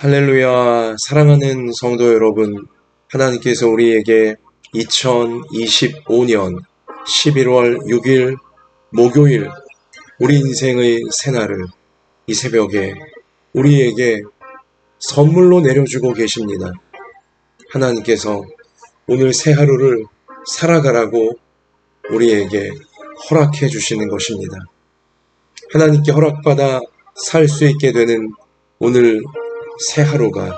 할렐루야, 사랑하는 성도 여러분, 하나님께서 우리에게 2025년 11월 6일 목요일 우리 인생의 새날을 이 새벽에 우리에게 선물로 내려주고 계십니다. 하나님께서 오늘 새 하루를 살아가라고 우리에게 허락해 주시는 것입니다. 하나님께 허락받아 살 수 있게 되는 오늘 새 하루가,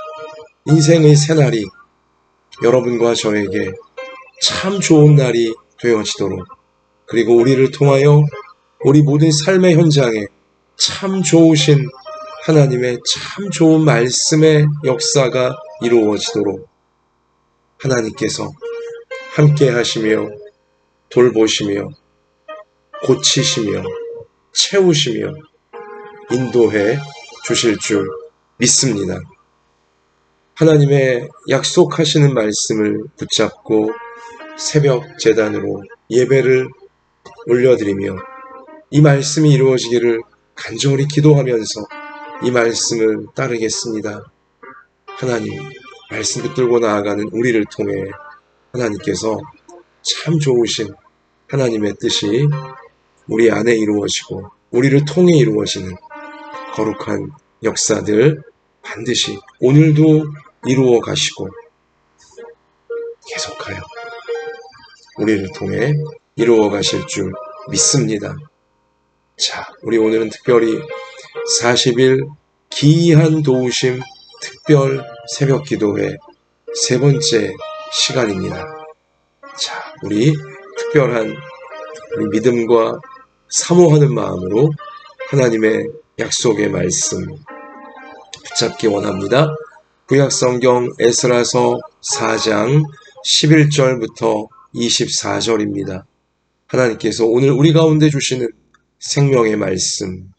인생의 새날이 여러분과 저에게 참 좋은 날이 되어지도록, 그리고 우리를 통하여 우리 모든 삶의 현장에 참 좋으신 하나님의 참 좋은 말씀의 역사가 이루어지도록 하나님께서 함께 하시며 돌보시며 고치시며 채우시며 인도해 주실 줄 믿습니다. 하나님의 약속하시는 말씀을 붙잡고 새벽 제단으로 예배를 올려드리며 이 말씀이 이루어지기를 간절히 기도하면서 이 말씀을 따르겠습니다. 하나님, 말씀 붙들고 나아가는 우리를 통해 하나님께서 참 좋으신 하나님의 뜻이 우리 안에 이루어지고 우리를 통해 이루어지는 거룩한 역사들 반드시 오늘도 이루어 가시고 계속하여 우리를 통해 이루어 가실 줄 믿습니다. 자, 우리 오늘은 특별히 40일 기이한 도우심 특별 새벽 기도회 세 번째 시간입니다. 자, 우리 특별한 우리 믿음과 사모하는 마음으로 하나님의 약속의 말씀 붙잡기 원합니다. 구약성경 에스라서 4장 11절부터 24절입니다. 하나님께서 오늘 우리 가운데 주시는 생명의 말씀,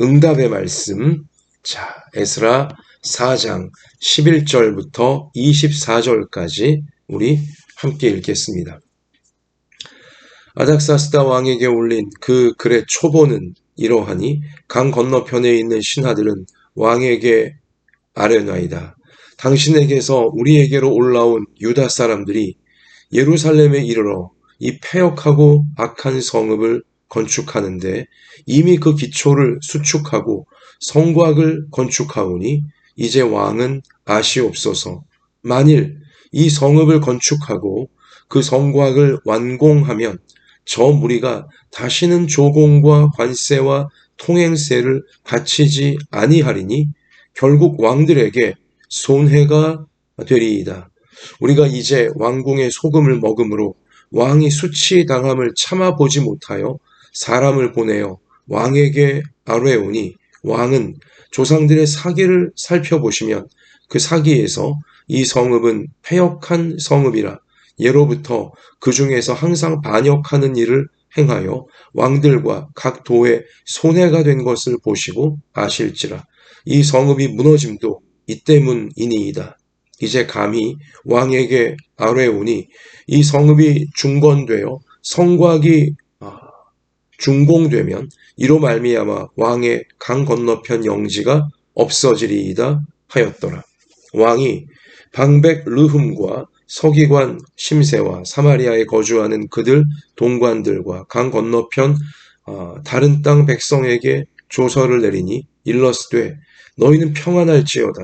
응답의 말씀. 자, 에스라 4장 11절부터 24절까지 우리 함께 읽겠습니다. 아닥사스다 왕에게 올린 그 글의 초보는 이러하니 강 건너편에 있는 신하들은 왕에게 아뢰나이다. 당신에게서 우리에게로 올라온 유다 사람들이 예루살렘에 이르러 이 패역하고 악한 성읍을 건축하는데 이미 그 기초를 수축하고 성곽을 건축하오니 이제 왕은 아시옵소서. 만일 이 성읍을 건축하고 그 성곽을 완공하면 저 무리가 다시는 조공과 관세와 통행세를 바치지 아니하리니 결국 왕들에게 손해가 되리이다. 우리가 이제 왕궁의 소금을 먹음으로 왕이 수치당함을 참아보지 못하여 사람을 보내어 왕에게 아뢰오니 왕은 조상들의 사기를 살펴보시면 그 사기에서 이 성읍은 패역한 성읍이라 예로부터 그 중에서 항상 반역하는 일을 행하여 왕들과 각 도에 손해가 된 것을 보시고 아실지라. 이 성읍이 무너짐도 이 때문이니이다. 이제 감히 왕에게 아뢰오니 이 성읍이 중건되어 성곽이 준공되면 이로 말미암아 왕의 강 건너편 영지가 없어지리이다 하였더라. 왕이 방백 르흠과 서기관 심세와 사마리아에 거주하는 그들 동관들과 강 건너편 다른 땅 백성에게 조서를 내리니 일러스되 너희는 평안할지어다.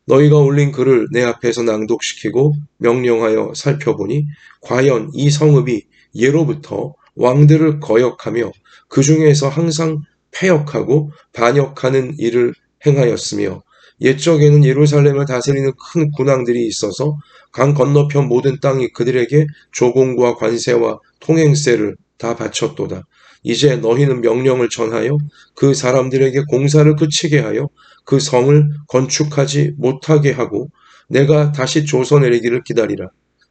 너희가 올린 글을 내 앞에서 낭독시키고 명령하여 살펴보니 과연 이 성읍이 예로부터 왕들을 거역하며 그 중에서 항상 패역하고 반역하는 일을 행하였으며 옛적에는 예루살렘을 다스리는 큰 군왕들이 있어서 강 건너편 모든 땅이 그들에게 조공과 관세와 통행세를 다 바쳤도다. 이제 너희는 명령을 전하여 그 사람들에게 공사를 그치게 하여 그 성을 건축하지 못하게 하고 내가 다시 조서 내리기를 기다리라.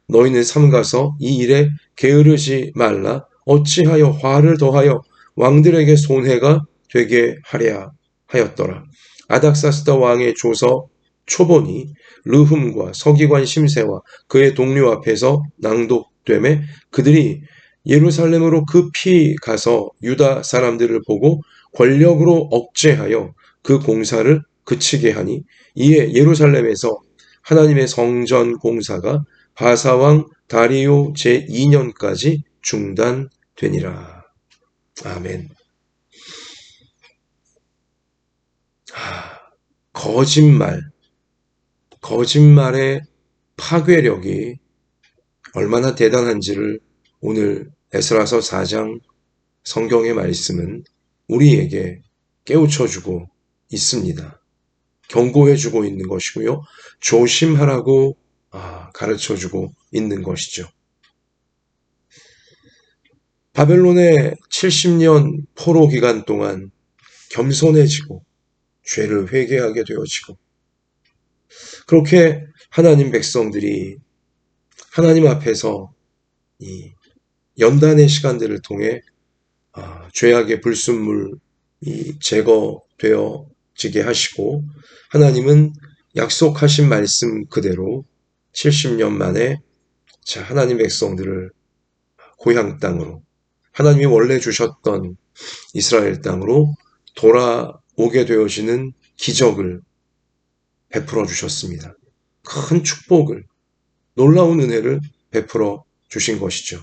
너희는 삼가서 이 일에 게으르지 말라. 어찌하여 화를 더하여 왕들에게 손해가 되게 하랴 하였더라. 아닥사스다 왕의 조서 초본이 르흠과 서기관 심세와 그의 동료 앞에서 낭독되매 그들이 예루살렘으로 급히 가서 유다 사람들을 보고 권력으로 억제하여 그 공사를 그치게 하니 이에 예루살렘에서 하나님의 성전 공사가 바사왕 다리오 제2년까지 중단되니라. 아멘. 거짓말의 파괴력이 얼마나 대단한지를 오늘 에스라서 4장 성경의 말씀은 우리에게 깨우쳐주고 있습니다. 경고해주고 있는 것이고요. 조심하라고 가르쳐주고 있는 것이죠. 바벨론의 70년 포로 기간 동안 겸손해지고 죄를 회개하게 되어지고 그렇게 하나님 백성들이 하나님 앞에서 이 연단의 시간들을 통해 죄악의 불순물이 제거되어지게 하시고 하나님은 약속하신 말씀 그대로 70년 만에 하나님 백성들을 고향 땅으로 하나님이 원래 주셨던 이스라엘 땅으로 돌아오게 되어지는 기적을 베풀어 주셨습니다. 큰 축복을, 놀라운 은혜를 베풀어 주신 것이죠.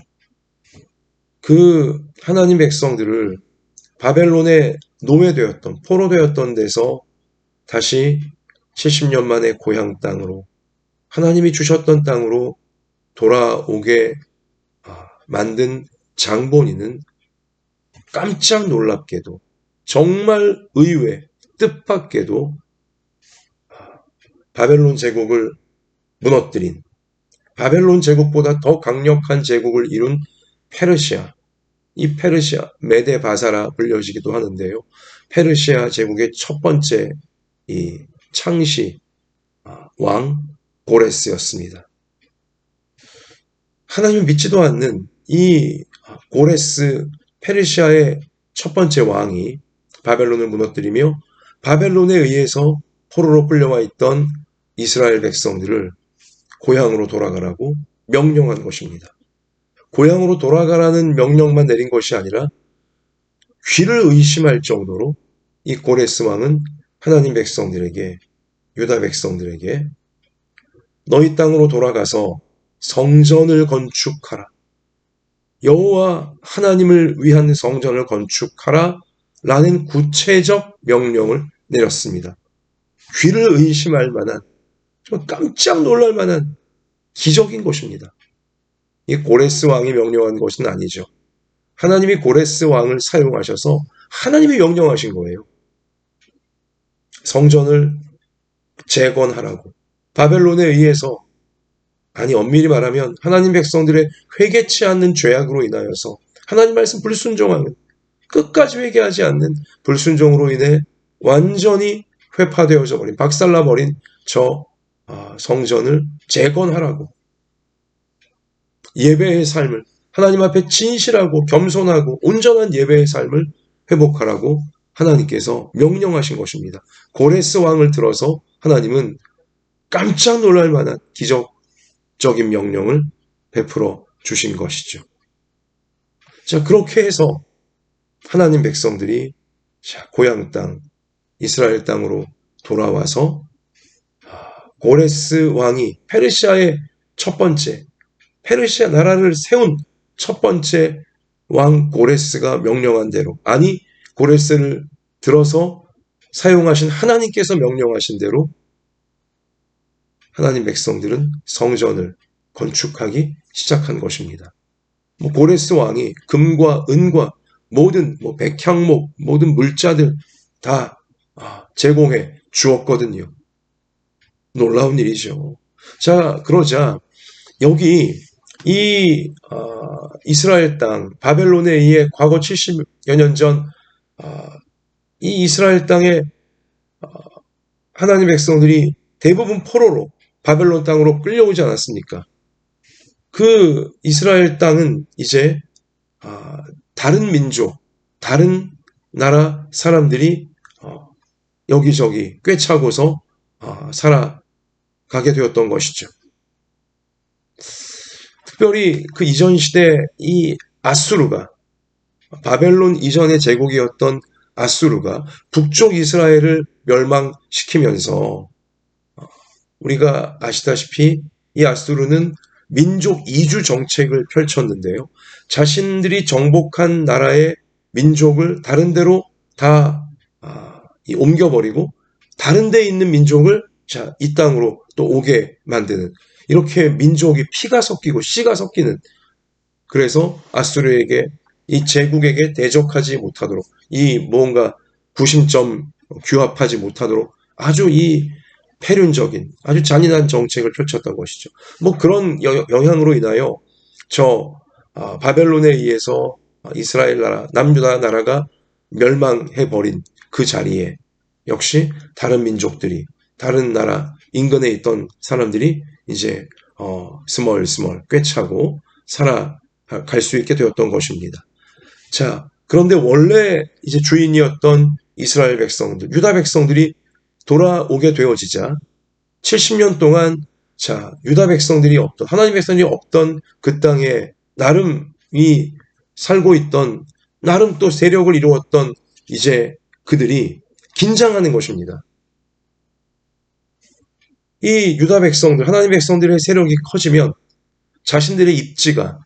그 하나님 백성들을 바벨론에 노예되었던, 포로되었던 데서 다시 70년 만에 고향 땅으로 하나님이 주셨던 땅으로 돌아오게 만든 장본인은 깜짝 놀랍게도 정말 의외, 뜻밖에도 바벨론 제국을 무너뜨린 바벨론 제국보다 더 강력한 제국을 이룬 페르시아, 이 페르시아, 메데바사라 불려지기도 하는데요. 페르시아 제국의 첫 번째 이 창시 왕 고레스였습니다. 하나님을 믿지도 않는 이 고레스 페르시아의 첫 번째 왕이 바벨론을 무너뜨리며 바벨론에 의해서 포로로 끌려와 있던 이스라엘 백성들을 고향으로 돌아가라고 명령한 것입니다. 고향으로 돌아가라는 명령만 내린 것이 아니라 귀를 의심할 정도로 이 고레스 왕은 하나님 백성들에게, 유다 백성들에게 너희 땅으로 돌아가서 성전을 건축하라. 여호와 하나님을 위한 성전을 건축하라 라는 구체적 명령을 내렸습니다. 귀를 의심할 만한, 정말 깜짝 놀랄 만한 기적인 것입니다. 이 고레스 왕이 명령한 것은 아니죠. 하나님이 고레스 왕을 사용하셔서 하나님이 명령하신 거예요. 성전을 재건하라고. 바벨론에 의해서, 아니 엄밀히 말하면 하나님 백성들의 회개치 않는 죄악으로 인하여서 하나님 말씀 불순종하는, 끝까지 회개하지 않는 불순종으로 인해 완전히 회파되어져 버린, 박살나버린 저 성전을 재건하라고. 예배의 삶을, 하나님 앞에 진실하고 겸손하고 온전한 예배의 삶을 회복하라고 하나님께서 명령하신 것입니다. 고레스 왕을 들어서 하나님은 깜짝 놀랄 만한 기적적인 명령을 베풀어 주신 것이죠. 자, 그렇게 해서 하나님 백성들이 고향 땅, 이스라엘 땅으로 돌아와서 고레스 왕이 페르시아의 첫 번째, 페르시아 나라를 세운 첫 번째 왕 고레스가 명령한 대로, 아니 고레스를 들어서 사용하신 하나님께서 명령하신 대로 하나님 백성들은 성전을 건축하기 시작한 것입니다. 고레스 왕이 금과 은과 모든 백향목, 모든 물자들 다 제공해 주었거든요. 놀라운 일이죠. 자, 그러자 여기 이 이스라엘 땅, 바벨론에 의해 과거 70여 년 전 이 이스라엘 땅에 하나님 백성들이 대부분 포로로 바벨론 땅으로 끌려오지 않았습니까? 그 이스라엘 땅은 이제 다른 민족, 다른 나라 사람들이 여기저기 꿰차고서 살아가게 되었던 것이죠. 특별히 그 이전 시대 이 아수르가 바벨론 이전의 제국이었던 아수르가 북쪽 이스라엘을 멸망시키면서 우리가 아시다시피 이 아수르는 민족 이주 정책을 펼쳤는데요. 자신들이 정복한 나라의 민족을 다른 데로 다 옮겨버리고 다른 데 있는 민족을 이 땅으로 또 오게 만드는, 이렇게 민족이 피가 섞이고 씨가 섞이는, 그래서 아수르에게, 이 제국에게 대적하지 못하도록, 이 뭔가 구심점 규합하지 못하도록 아주 이 패륜적인 아주 잔인한 정책을 펼쳤던 것이죠. 뭐 그런 영향으로 인하여 바벨론에 의해서 이스라엘 나라, 남유다 나라가 멸망해버린 그 자리에 역시 다른 민족들이, 다른 나라 인근에 있던 사람들이 이제 스멀스멀 꿰차고 살아갈 수 있게 되었던 것입니다. 자, 그런데 원래 이제 주인이었던 이스라엘 백성들, 유다 백성들이 돌아오게 되어지자 70년 동안 유다 백성들이 없던, 하나님 백성들이 없던 그 땅에 나름 살고 있던, 나름 또 세력을 이루었던 이제 그들이 긴장하는 것입니다. 이 유다 백성들, 하나님 백성들의 세력이 커지면 자신들의 입지가,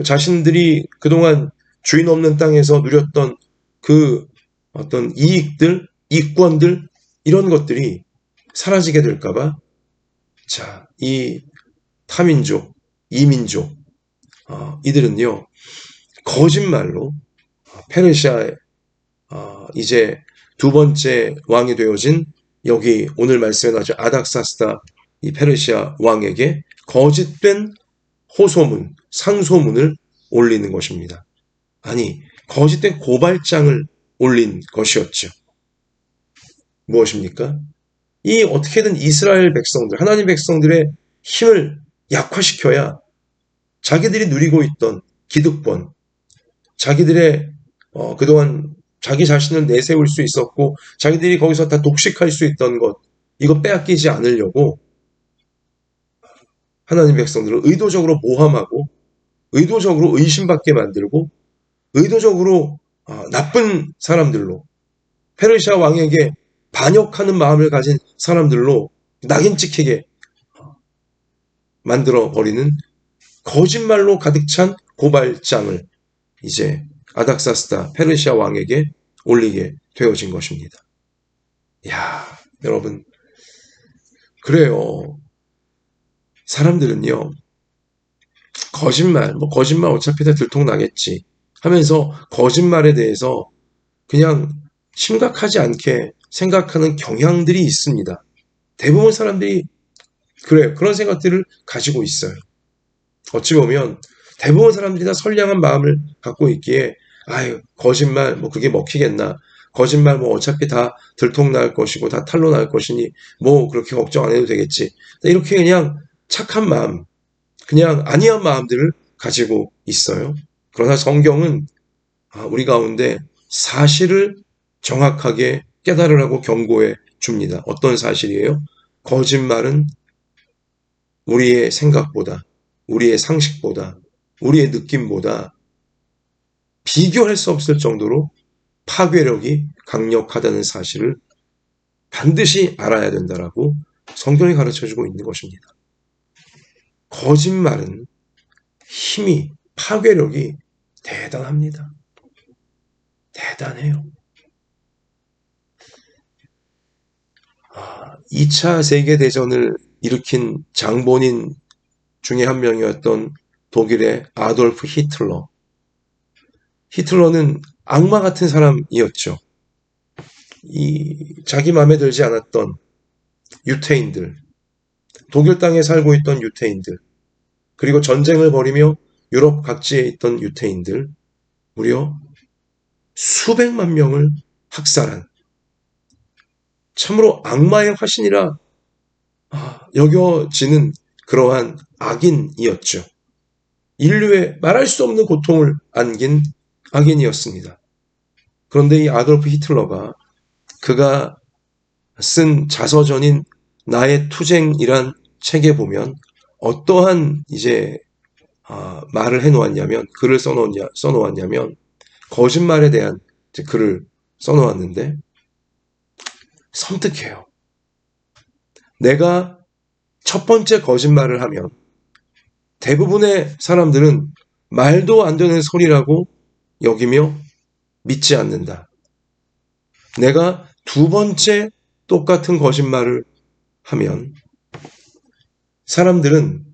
자신들이 그동안 주인 없는 땅에서 누렸던 그 어떤 이익들, 이권들, 이런 것들이 사라지게 될까봐 이 타민족, 이민족, 이들은요 거짓말로 페르시아의 이제 두 번째 왕이 되어진, 여기 오늘 말씀에 나오죠 아닥사스다 이 페르시아 왕에게 거짓된 호소문, 상소문을 올리는 것입니다. 아니, 거짓된 고발장을 올린 것이었죠. 무엇입니까? 이 어떻게든 이스라엘 백성들, 하나님 백성들의 힘을 약화시켜야 자기들이 누리고 있던 기득권, 자기들의 그동안 자기 자신을 내세울 수 있었고 자기들이 거기서 다 독식할 수 있던 것, 이거 빼앗기지 않으려고 하나님 백성들을 의도적으로 모함하고 의도적으로 의심받게 만들고 의도적으로 나쁜 사람들로, 페르시아 왕에게 반역하는 마음을 가진 사람들로 낙인 찍히게 만들어버리는 거짓말로 가득 찬 고발장을 이제 아닥사스다 페르시아 왕에게 올리게 되어진 것입니다. 야, 여러분, 그래요. 사람들은요, 거짓말 어차피 다 들통나겠지 하면서 거짓말에 대해서 그냥 심각하지 않게 생각하는 경향들이 있습니다. 대부분 사람들이 그런 생각들을 가지고 있어요. 어찌 보면 대부분 사람들이 다 선량한 마음을 갖고 있기에 거짓말 그게 먹히겠나, 거짓말 어차피 다 들통날 것이고 다 탄로날 것이니 그렇게 걱정 안 해도 되겠지, 이렇게 그냥 착한 마음, 그냥 안이한 마음들을 가지고 있어요. 그러나 성경은 우리 가운데 사실을 정확하게 깨달으라고 경고해 줍니다. 어떤 사실이에요? 거짓말은 우리의 생각보다, 우리의 상식보다, 우리의 느낌보다 비교할 수 없을 정도로 파괴력이 강력하다는 사실을 반드시 알아야 된다라고 성경이 가르쳐주고 있는 것입니다. 거짓말은 힘이, 파괴력이 대단합니다. 대단해요. 2차 세계대전을 일으킨 장본인 중에 한 명이었던 독일의 아돌프 히틀러. 히틀러는 악마 같은 사람이었죠. 자기 마음에 들지 않았던 유태인들, 독일 땅에 살고 있던 유태인들, 그리고 전쟁을 벌이며 유럽 각지에 있던 유태인들, 무려 수백만 명을 학살한 참으로 악마의 화신이라 여겨지는 그러한 악인이었죠. 인류에 말할 수 없는 고통을 안긴 악인이었습니다. 그런데 이 아돌프 히틀러가 그가 쓴 자서전인 나의 투쟁이란 책에 보면 어떠한 이제 말을 해놓았냐면, 글을 써놓았냐면 거짓말에 대한 글을 써놓았는데 섬뜩해요. 내가 첫 번째 거짓말을 하면 대부분의 사람들은 말도 안 되는 소리라고 여기며 믿지 않는다. 내가 두 번째 똑같은 거짓말을 하면 사람들은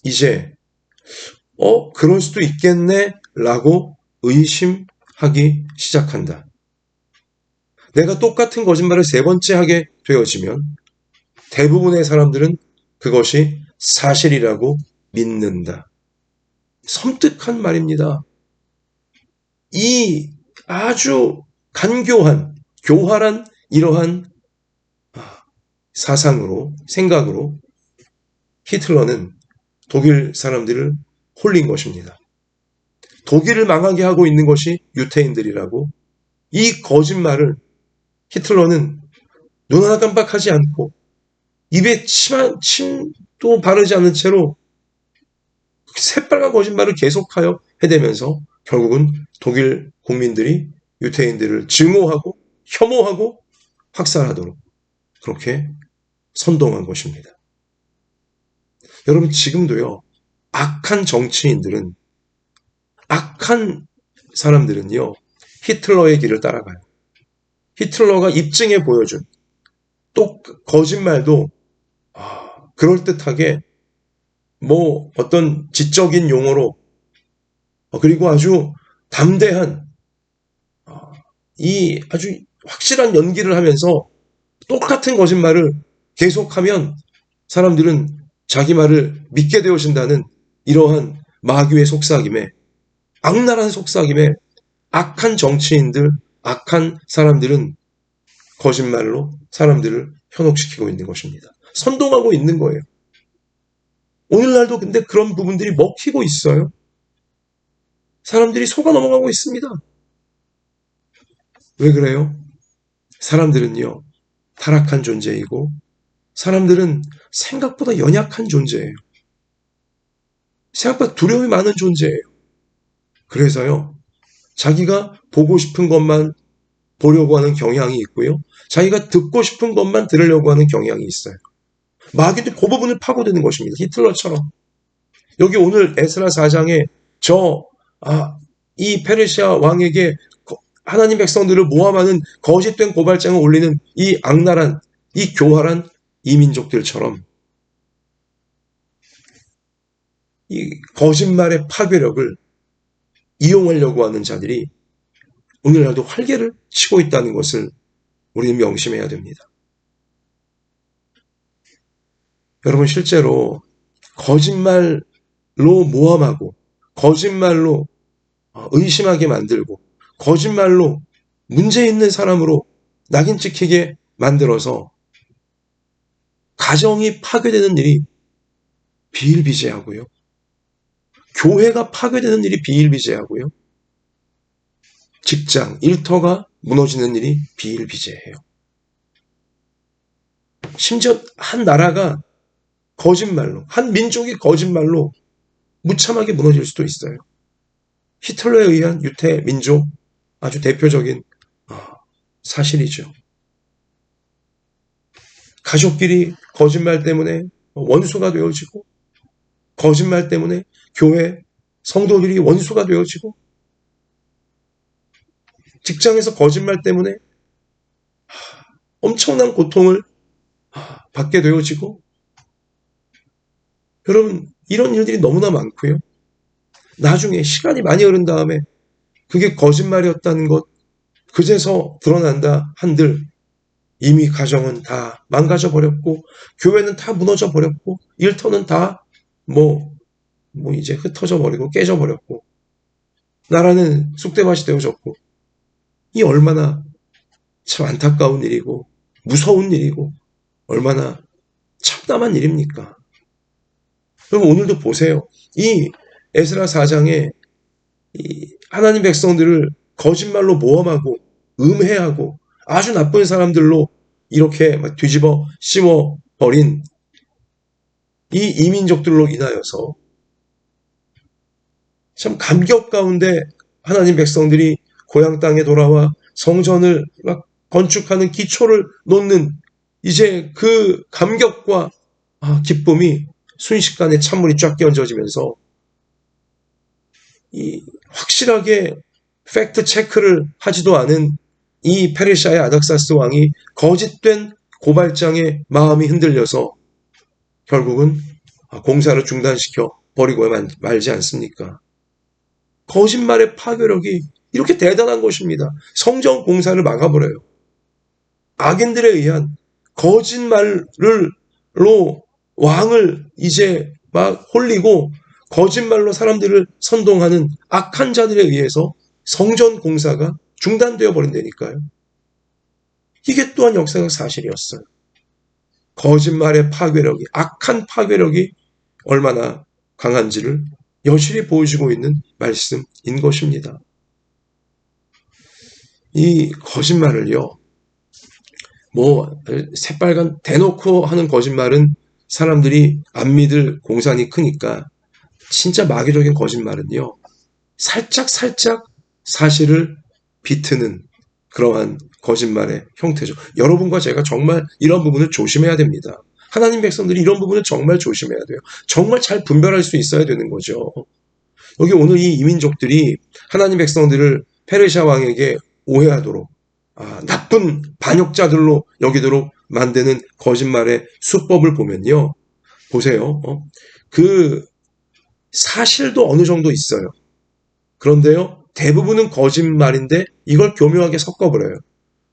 이제 그럴 수도 있겠네 라고 의심하기 시작한다. 내가 똑같은 거짓말을 세 번째 하게 되어지면 대부분의 사람들은 그것이 사실이라고 믿는다. 섬뜩한 말입니다. 이 아주 교활한 이러한 사상으로, 생각으로 히틀러는 독일 사람들을 홀린 것입니다. 독일을 망하게 하고 있는 것이 유태인들이라고 이 거짓말을 히틀러는 눈 하나 깜빡하지 않고 입에 침도 바르지 않은 채로 새빨간 거짓말을 계속하여 해대면서 결국은 독일 국민들이 유태인들을 증오하고 혐오하고 학살하도록 그렇게 선동한 것입니다. 여러분 지금도요. 악한 정치인들은 악한 사람들은요. 히틀러의 길을 따라가요. 히틀러가 입증해 보여준 또 거짓말도 그럴듯하게 어떤 지적인 용어로 그리고 아주 담대한 이 아주 확실한 연기를 하면서 똑같은 거짓말을 계속하면 사람들은 자기 말을 믿게 되어진다는 이러한 마귀의 속삭임에 악랄한 속삭임에 악한 정치인들, 악한 사람들은 거짓말로 사람들을 현혹시키고 있는 것입니다. 선동하고 있는 거예요. 오늘날도 근데 그런 부분들이 먹히고 있어요. 사람들이 속아 넘어가고 있습니다. 왜 그래요? 사람들은요, 타락한 존재이고 사람들은 생각보다 연약한 존재예요. 생각보다 두려움이 많은 존재예요. 그래서요, 자기가 보고 싶은 것만 보려고 하는 경향이 있고요. 자기가 듣고 싶은 것만 들으려고 하는 경향이 있어요. 마귀도 그 부분을 파고드는 것입니다. 히틀러처럼. 여기 오늘 에스라 4장에 이 페르시아 왕에게 하나님 백성들을 모함하는 거짓된 고발장을 올리는 이 악랄한, 이 교활한 이민족들처럼 이 거짓말의 파괴력을 이용하려고 하는 자들이 오늘날도 활개를 치고 있다는 것을 우리는 명심해야 됩니다. 여러분 실제로 거짓말로 모함하고 거짓말로 의심하게 만들고 거짓말로 문제 있는 사람으로 낙인 찍히게 만들어서 가정이 파괴되는 일이 비일비재하고요. 교회가 파괴되는 일이 비일비재하고요. 직장, 일터가 무너지는 일이 비일비재해요. 심지어 한 나라가 거짓말로, 한 민족이 거짓말로 무참하게 무너질 수도 있어요. 히틀러에 의한 유태 민족 아주 대표적인 사실이죠. 가족끼리 거짓말 때문에 원수가 되어지고 거짓말 때문에 교회 성도들이 원수가 되어지고 직장에서 거짓말 때문에 엄청난 고통을 받게 되어지고 여러분 이런 일들이 너무나 많고요. 나중에 시간이 많이 흐른 다음에 그게 거짓말이었다는 것 그제서 드러난다 한들 이미 가정은 다 망가져 버렸고 교회는 다 무너져 버렸고 일터는 다 이제 흩어져 버리고 깨져 버렸고 나라는 쑥대밭이 되어졌고 이 얼마나 참 안타까운 일이고 무서운 일이고 얼마나 참담한 일입니까? 여러분 오늘도 보세요. 이 에스라 4장에 이 하나님 백성들을 거짓말로 모함하고 음해하고 아주 나쁜 사람들로 이렇게 막 뒤집어 씌워버린 이 이민족들로 인하여서 참 감격 가운데 하나님 백성들이 고향 땅에 돌아와 성전을 막 건축하는 기초를 놓는 이제 그 감격과 기쁨이 순식간에 찬물이 쫙 끼얹어지면서 이 확실하게 팩트 체크를 하지도 않은 이 페르시아의 아닥사스 왕이 거짓된 고발장에 마음이 흔들려서 결국은 공사를 중단시켜 버리고 말지 않습니까? 거짓말의 파괴력이 이렇게 대단한 것입니다. 성전 공사를 막아버려요. 악인들에 의한 거짓말로 왕을 이제 막 홀리고 거짓말로 사람들을 선동하는 악한 자들에 의해서 성전 공사가 중단되어 버린다니까요. 이게 또한 역사적 사실이었어요. 거짓말의 파괴력이, 악한 파괴력이 얼마나 강한지를 여실히 보여주고 있는 말씀인 것입니다. 이 거짓말을요, 새빨간 대놓고 하는 거짓말은 사람들이 안 믿을 공산이 크니까 진짜 마귀적인 거짓말은요, 살짝 사실을 비트는 그러한 거짓말의 형태죠. 여러분과 제가 정말 이런 부분을 조심해야 됩니다. 하나님 백성들이 이런 부분을 정말 조심해야 돼요. 정말 잘 분별할 수 있어야 되는 거죠. 여기 오늘 이 이민족들이 하나님 백성들을 페르시아 왕에게 오해하도록 나쁜 반역자들로 여기도록 만드는 거짓말의 수법을 보면요. 보세요. 그 사실도 어느 정도 있어요. 그런데요, 대부분은 거짓말인데 이걸 교묘하게 섞어버려요.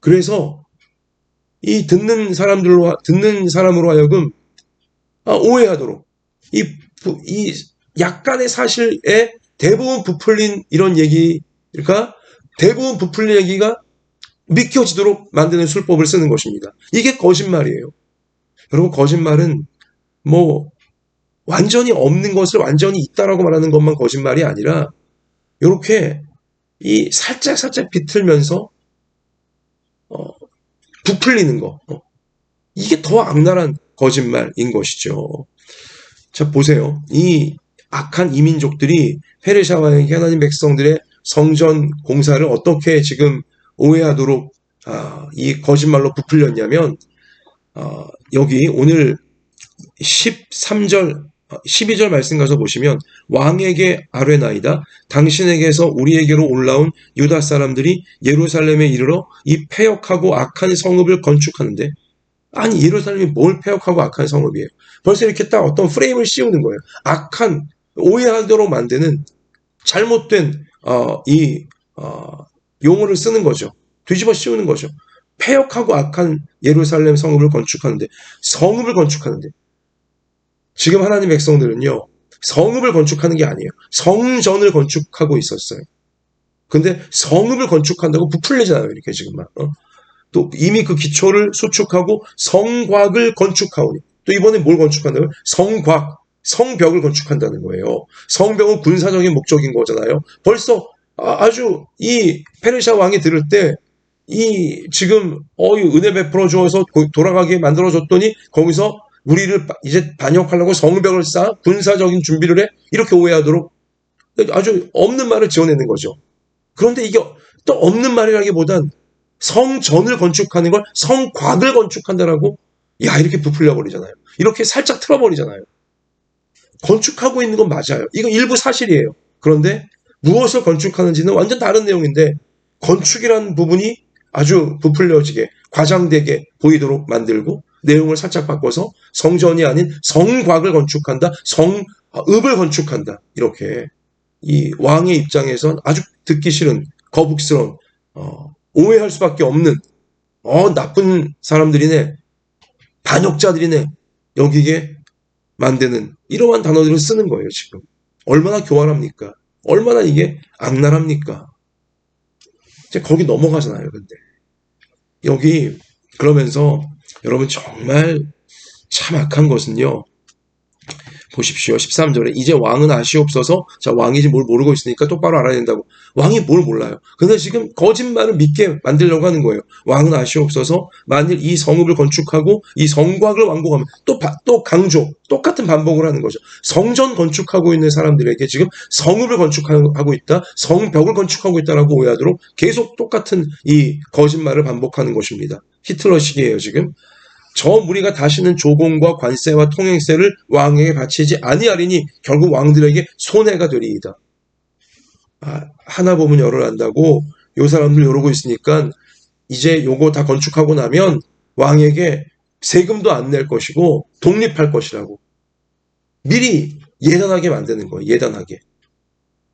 그래서 이 듣는 사람으로 하여금 오해하도록 이 약간의 사실에 대부분 부풀린 이런 얘기가 대부분 부풀린 얘기가 믿겨지도록 만드는 술법을 쓰는 것입니다. 이게 거짓말이에요. 여러분, 거짓말은 완전히 없는 것을 완전히 있다라고 말하는 것만 거짓말이 아니라 이렇게 이 살짝 비틀면서 부풀리는 거, 이게 더 악랄한 거짓말인 것이죠. 자, 보세요. 이 악한 이민족들이 페르시아 왕에게 하나님 백성들의 성전 공사를 어떻게 지금 오해하도록 이 거짓말로 부풀렸냐면 여기 오늘 13절 12절 말씀 가서 보시면 왕에게 아뢰나이다. 당신에게서 우리에게로 올라온 유다 사람들이 예루살렘에 이르러 이 패역하고 악한 성읍을 건축하는데, 아니 예루살렘이 뭘 패역하고 악한 성읍이에요. 벌써 이렇게 딱 어떤 프레임을 씌우는 거예요. 악한, 오해하도록 만드는 잘못된 용어를 쓰는 거죠. 뒤집어 씌우는 거죠. 패역하고 악한 예루살렘 성읍을 건축하는데, 성읍을 건축하는데, 지금 하나님 백성들은요, 성읍을 건축하는 게 아니에요. 성전을 건축하고 있었어요. 근데 성읍을 건축한다고 부풀리잖아요, 이렇게 지금 막. 또 이미 그 기초를 수축하고 성곽을 건축하오니, 또 이번에 뭘 건축한다고요? 성곽, 성벽을 건축한다는 거예요. 성벽은 군사적인 목적인 거잖아요. 벌써 아주 이 페르시아 왕이 들을 때 이 지금 은혜 베풀어 주어서 돌아가게 만들어 줬더니 거기서 우리를 이제 반역하려고 성벽을 쌓아 군사적인 준비를 해, 이렇게 오해하도록 아주 없는 말을 지어내는 거죠. 그런데 이게 또 없는 말이라기보단 성전을 건축하는 걸 성곽을 건축한다라고 이렇게 부풀려 버리잖아요. 이렇게 살짝 틀어버리잖아요. 건축하고 있는 건 맞아요. 이거 일부 사실이에요. 그런데 무엇을 건축하는지는 완전 다른 내용인데, 건축이라는 부분이 아주 부풀려지게 과장되게 보이도록 만들고 내용을 살짝 바꿔서 성전이 아닌 성곽을 건축한다, 성읍을 건축한다, 이렇게 이 왕의 입장에선 아주 듣기 싫은, 거북스러운, 오해할 수밖에 없는 나쁜 사람들이네, 반역자들이네 여기게 만드는 이러한 단어들을 쓰는 거예요. 지금 얼마나 교활합니까? 얼마나 이게 악랄합니까? 이제 거기 넘어가잖아요. 근데 여기 그러면서 여러분, 정말 참 악한 것은요, 보십시오. 13절에 이제 왕은 아시옵소서. 자, 왕이 지금 뭘 모르고 있으니까 똑바로 알아야 된다고. 왕이 뭘 몰라요. 근데 지금 거짓말을 믿게 만들려고 하는 거예요. 왕은 아시옵소서. 만일 이 성읍을 건축하고 이 성곽을 완공하면 또 강조, 똑같은 반복을 하는 거죠. 성전 건축하고 있는 사람들에게 지금 성읍을 건축하고 있다, 성벽을 건축하고 있다라고 오해하도록 계속 똑같은 이 거짓말을 반복하는 것입니다. 히틀러식이에요, 지금. 저 무리가 다시는 조공과 관세와 통행세를 왕에게 바치지 아니하리니 결국 왕들에게 손해가 되리이다. 하나 보면 열을 안다고 요 사람들 이러고 있으니까 이제 요거 다 건축하고 나면 왕에게 세금도 안 낼 것이고 독립할 것이라고. 미리 예단하게 만드는 거예요. 예단하게.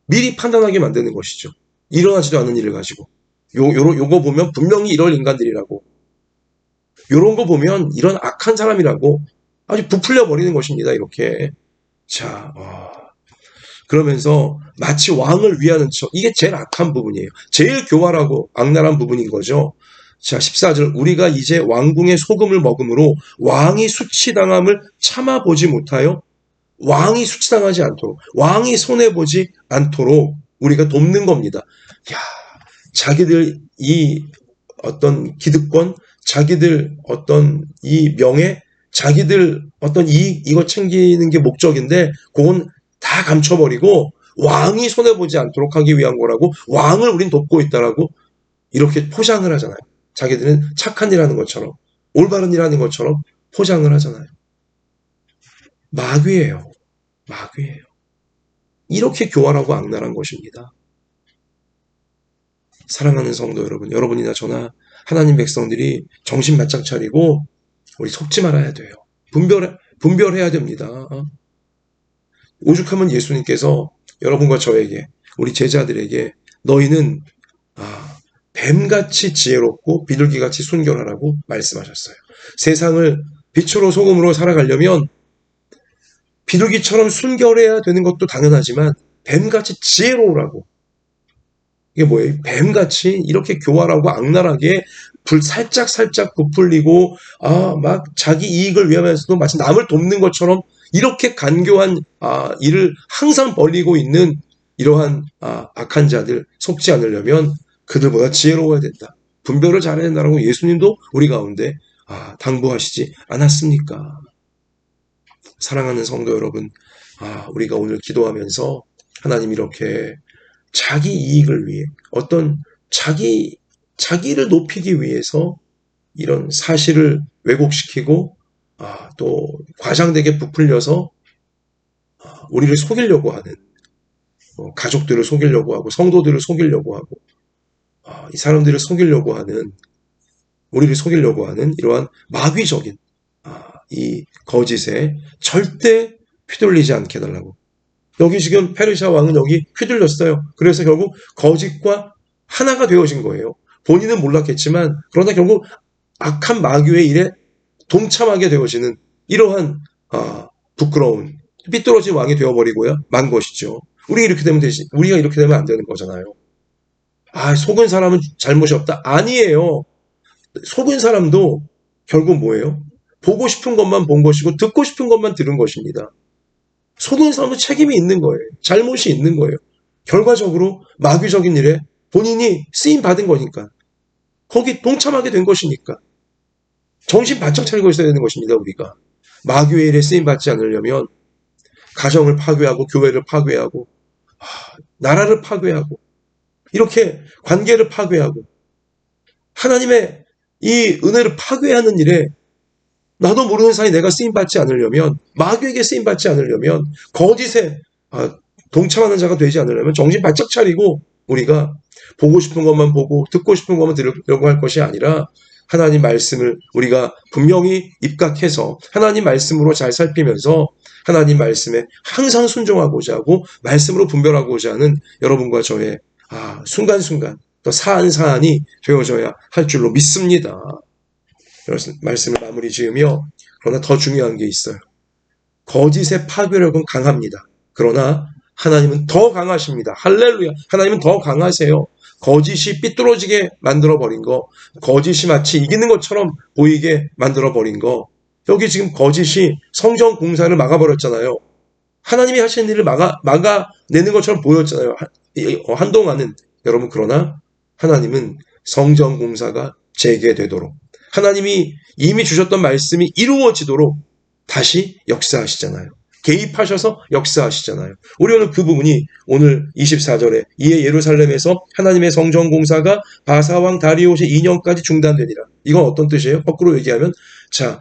미리 판단하게 만드는 것이죠. 일어나지도 않은 일을 가지고. 요거 보면 분명히 이럴 인간들이라고. 요런 거 보면 이런 악한 사람이라고 아주 부풀려 버리는 것입니다. 이렇게. 자, 그러면서 마치 왕을 위하는 척. 이게 제일 악한 부분이에요. 제일 교활하고 악랄한 부분인 거죠. 자, 14절. 우리가 이제 왕궁의 소금을 먹음으로 왕이 수치당함을 참아보지 못하여 왕이 수치당하지 않도록, 왕이 손해보지 않도록 우리가 돕는 겁니다. 야, 자기들 이 어떤 기득권, 자기들 어떤 이 명예, 자기들 어떤 이익, 이거 챙기는 게 목적인데 그건 다 감춰버리고 왕이 손해보지 않도록 하기 위한 거라고, 왕을 우린 돕고 있다라고 이렇게 포장을 하잖아요. 자기들은 착한 일하는 것처럼, 올바른 일하는 것처럼 포장을 하잖아요. 마귀예요. 마귀예요. 이렇게 교활하고 악랄한 것입니다. 사랑하는 성도 여러분, 여러분이나 저나 하나님 백성들이 정신 바짝 차리고 우리 속지 말아야 돼요. 분별해야 됩니다. 오죽하면 예수님께서 여러분과 저에게, 우리 제자들에게 너희는 뱀같이 지혜롭고 비둘기같이 순결하라고 말씀하셨어요. 세상을 빛으로 소금으로 살아가려면 비둘기처럼 순결해야 되는 것도 당연하지만 뱀같이 지혜로우라고. 이게 뭐예요? 뱀같이 이렇게 교활하고 악랄하게 살짝 부풀리고 막 자기 이익을 위하면서도 마치 남을 돕는 것처럼 이렇게 간교한 일을 항상 벌이고 있는 이러한 악한 자들 속지 않으려면 그들보다 지혜로워야 된다. 분별을 잘해야 된다라고 예수님도 우리 가운데 당부하시지 않았습니까? 사랑하는 성도 여러분, 우리가 오늘 기도하면서 하나님 이렇게 자기 이익을 위해 어떤 자기를 높이기 위해서 이런 사실을 왜곡시키고 또 과장되게 부풀려서 우리를 속이려고 하는, 가족들을 속이려고 하고 성도들을 속이려고 하고 이 사람들을 속이려고 하는, 우리를 속이려고 하는 이러한 마귀적인 이 거짓에 절대 휘둘리지 않게 해달라고. 여기 지금 페르시아 왕은 여기 휘둘렸어요. 그래서 결국 거짓과 하나가 되어진 거예요. 본인은 몰랐겠지만 그러나 결국 악한 마귀의 일에 동참하게 되어지는 이러한 부끄러운 삐뚤어진 왕이 되어버리고야 만 것이죠. 우리가 이렇게 되면 안 되는 거잖아요. 속은 사람은 잘못이 없다. 아니에요. 속은 사람도 결국 뭐예요? 보고 싶은 것만 본 것이고 듣고 싶은 것만 들은 것입니다. 속은 사람도 책임이 있는 거예요. 잘못이 있는 거예요. 결과적으로 마귀적인 일에 본인이 쓰임 받은 거니까, 거기 동참하게 된 것이니까 정신 바짝 차리고 있어야 되는 것입니다. 우리가 마귀의 일에 쓰임 받지 않으려면 가정을 파괴하고 교회를 파괴하고 나라를 파괴하고 이렇게 관계를 파괴하고 하나님의 이 은혜를 파괴하는 일에 나도 모르는 사이 내가 쓰임받지 않으려면, 마귀에게 쓰임받지 않으려면, 거짓에 동참하는 자가 되지 않으려면 정신 바짝 차리고 우리가 보고 싶은 것만 보고 듣고 싶은 것만 들으려고 할 것이 아니라 하나님 말씀을 우리가 분명히 입각해서 하나님 말씀으로 잘 살피면서 하나님 말씀에 항상 순종하고자 하고 말씀으로 분별하고자 하는 여러분과 저의 순간순간 또 사안이 되어져야 할 줄로 믿습니다. 말씀을 마무리 지으며, 그러나 더 중요한 게 있어요. 거짓의 파괴력은 강합니다. 그러나 하나님은 더 강하십니다. 할렐루야. 하나님은 더 강하세요. 거짓이 삐뚤어지게 만들어버린 거, 거짓이 마치 이기는 것처럼 보이게 만들어버린 거, 여기 지금 거짓이 성전 공사를 막아버렸잖아요. 하나님이 하시는 일을 막아내는 것처럼 보였잖아요. 한동안은. 여러분, 그러나 하나님은 성전 공사가 재개되도록, 하나님이 이미 주셨던 말씀이 이루어지도록 다시 역사하시잖아요. 개입하셔서 역사하시잖아요. 우리 오늘 그 부분이 오늘 24절에 이에 예루살렘에서 하나님의 성전 공사가 바사왕 다리오시 2년까지 중단되니라. 이건 어떤 뜻이에요? 거꾸로 얘기하면, 자,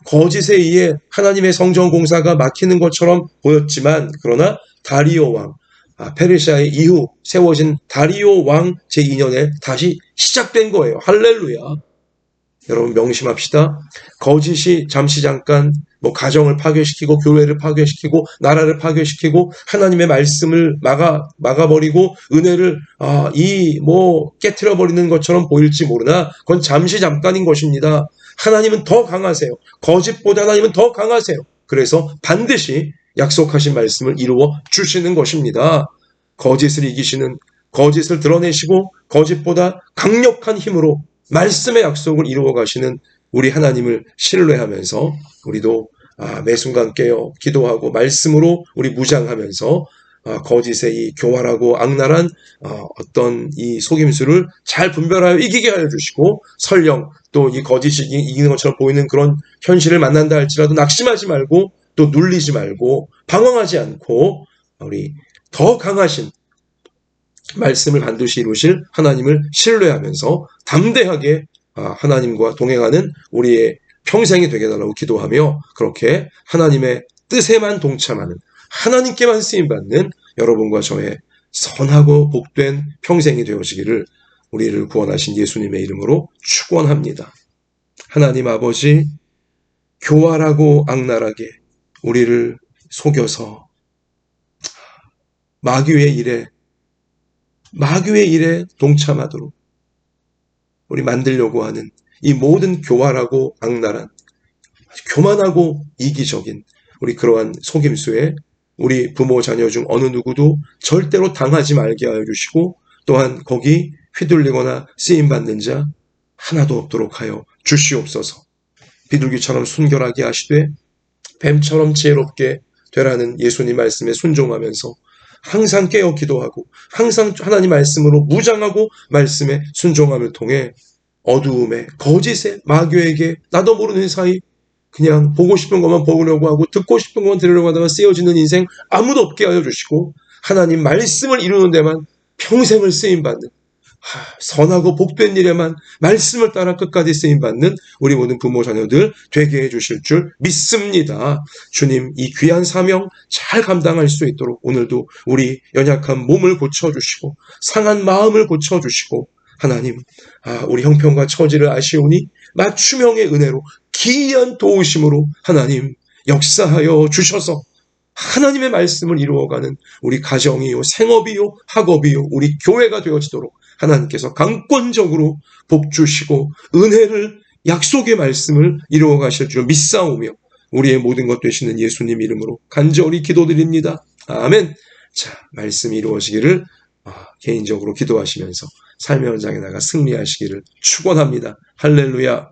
거짓에 의해 하나님의 성전 공사가 막히는 것처럼 보였지만, 그러나 다리오 왕, 페르시아의 이후 세워진 다리오 왕 제2년에 다시 시작된 거예요. 할렐루야. 여러분, 명심합시다. 거짓이 잠시 잠깐 가정을 파괴시키고 교회를 파괴시키고 나라를 파괴시키고 하나님의 말씀을 막아버리고 은혜를 깨트려 버리는 것처럼 보일지 모르나 그건 잠시 잠깐인 것입니다. 하나님은 더 강하세요. 거짓보다 하나님은 더 강하세요. 그래서 반드시 약속하신 말씀을 이루어 주시는 것입니다. 거짓을 이기시는, 거짓을 드러내시고 거짓보다 강력한 힘으로 말씀의 약속을 이루어 가시는 우리 하나님을 신뢰하면서 우리도 매 순간 깨어 기도하고 말씀으로 우리 무장하면서 거짓의 이 교활하고 악랄한 어떤 이 속임수를 잘 분별하여 이기게 하여 주시고, 설령 또 이 거짓이 이기는 것처럼 보이는 그런 현실을 만난다 할지라도 낙심하지 말고 또 눌리지 말고 방황하지 않고 우리 더 강하신 말씀을 반드시 이루실 하나님을 신뢰하면서 담대하게 하나님과 동행하는 우리의 평생이 되게 해달라고 기도하며, 그렇게 하나님의 뜻에만 동참하는, 하나님께만 쓰임받는 여러분과 저의 선하고 복된 평생이 되어지기를 우리를 구원하신 예수님의 이름으로 축원합니다. 하나님 아버지, 교활하고 악랄하게 우리를 속여서 마귀의 일에 동참하도록 우리 만들려고 하는 이 모든 교활하고 악랄한, 교만하고 이기적인 우리 그러한 속임수에 우리 부모 자녀 중 어느 누구도 절대로 당하지 말게 하여 주시고, 또한 거기 휘둘리거나 쓰임받는 자 하나도 없도록 하여 주시옵소서. 비둘기처럼 순결하게 하시되 뱀처럼 지혜롭게 되라는 예수님 말씀에 순종하면서 항상 깨어 기도하고 항상 하나님 말씀으로 무장하고 말씀에 순종함을 통해 어두움에, 거짓에, 마귀에게 나도 모르는 사이 그냥 보고 싶은 것만 보려고 하고 듣고 싶은 것만 들으려고 하다가 쓰여지는 인생 아무도 없게 하여 주시고, 하나님 말씀을 이루는 데만 평생을 쓰임받는, 선하고 복된 일에만 말씀을 따라 끝까지 쓰임받는 우리 모든 부모 자녀들 되게 해주실 줄 믿습니다. 주님, 이 귀한 사명 잘 감당할 수 있도록 오늘도 우리 연약한 몸을 고쳐주시고 상한 마음을 고쳐주시고, 하나님, 우리 형편과 처지를 아시오니 맞춤형의 은혜로 기이한 도우심으로 하나님 역사하여 주셔서 하나님의 말씀을 이루어가는 우리 가정이요, 생업이요, 학업이요, 우리 교회가 되어지도록 하나님께서 강권적으로 복 주시고 은혜를, 약속의 말씀을 이루어 가실 줄 믿사오며 우리의 모든 것 되시는 예수님 이름으로 간절히 기도드립니다. 아멘. 자, 말씀이 이루어지기를 개인적으로 기도하시면서 삶의 현장에 나가 승리하시기를 축원합니다. 할렐루야.